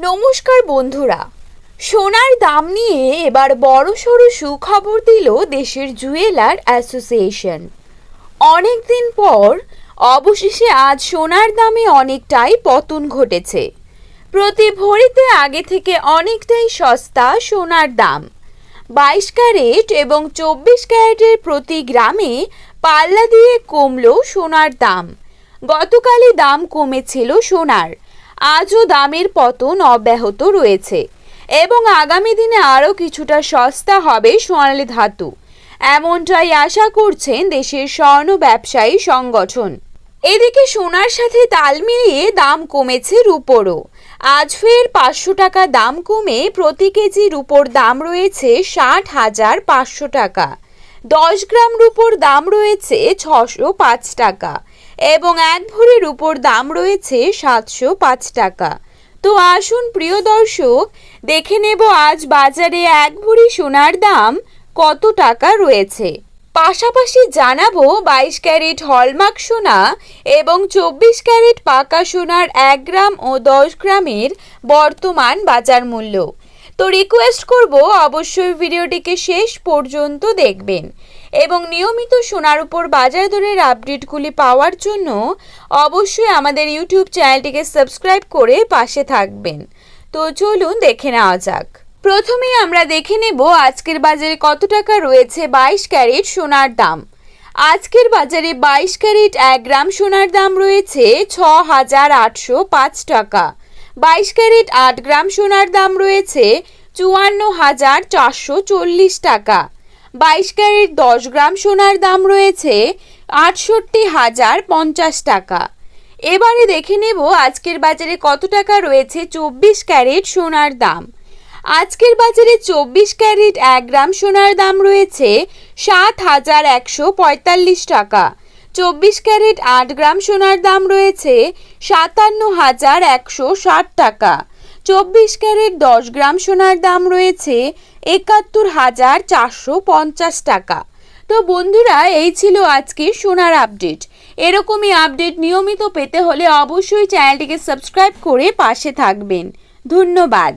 নমস্কার বন্ধুরা, সোনার দাম নিয়ে এবার বড়সড় সুখবর দিল দেশের জুয়েলার অ্যাসোসিয়েশন। অনেকদিন পর অবশেষে আজ সোনার দামে অনেকটাই পতন ঘটেছে। প্রতি ভরিতে আগে থেকে অনেকটাই সস্তা সোনার দাম। 22 ক্যারেট এবং 24 ক্যারেটের প্রতি গ্রামে পাল্লা দিয়ে কমল সোনার দাম। গতকালই দাম কমেছিল সোনার, আজও দামের পতন অব্যাহত রয়েছে এবং আগামী দিনে আরও কিছুটা সস্তা হবে সোনালী ধাতু, এমনটাই আশা করছেন দেশের স্বর্ণ ব্যবসায়ী সংগঠন। এদিকে সোনার সাথে তাল মিলিয়ে দাম কমেছে রূপোরও। আজ ফের 500 টাকা দাম কমে প্রতি কেজি রূপোর দাম রয়েছে 60,500 টাকা। 10 গ্রাম রূপোর দাম রয়েছে 605 টাকা এবং 1 ভরি রূপোর দাম রয়েছে 705 টাকা। তো আসুন প্রিয় দর্শক, দেখে নেব আজ বাজারে 1 ভরি সোনার দাম কত টাকা রয়েছে। পাশাপাশি জানাবো 22 ক্যারেট হলমার্ক সোনা এবং 24 ক্যারেট পাকা সোনার 1 গ্রাম ও 10 গ্রামের বর্তমান বাজার মূল্য। তো রিকোয়েস্ট করব অবশ্যই ভিডিওটিকে শেষ পর্যন্ত দেখবেন এবং নিয়মিত সোনার উপর বাজার দরের আপডেটগুলি পাওয়ার জন্য অবশ্যই আমাদের ইউটিউব চ্যানেলটিকে সাবস্ক্রাইব করে পাশে থাকবেন। তো চলুন দেখে নেওয়া যাক। প্রথমেই আমরা দেখে নেব আজকের বাজারে কত টাকা রয়েছে 22 ক্যারেট সোনার দাম। আজকের বাজারে 22 ক্যারেট 1 গ্রাম সোনার দাম রয়েছে 6,805 টাকা। 22 ক্যারেট 8 গ্রাম সোনার দাম রয়েছে 54,440 টাকা। 22 ক্যারেট 10 গ্রাম সোনার দাম রয়েছে 68,050 টাকা। এবারে দেখে নেব আজকের বাজারে কত টাকা রয়েছে 24 ক্যারেট সোনার দাম। আজকের বাজারে 24 ক্যারেট 1 গ্রাম সোনার দাম রয়েছে 7,145 টাকা। 24 ক্যারেট 8 গ্রাম সোনার দাম রয়েছে 57,160 টাকা। 24 ক্যারেট 10 গ্রাম সোনার দাম রয়েছে 71,450 টাকা। তো বন্ধুরা, এই ছিল আজকের সোনার আপডেট। এরকমই আপডেট নিয়মিত পেতে হলে অবশ্যই চ্যানেলটিকে সাবস্ক্রাইব করে পাশে থাকবেন। ধন্যবাদ।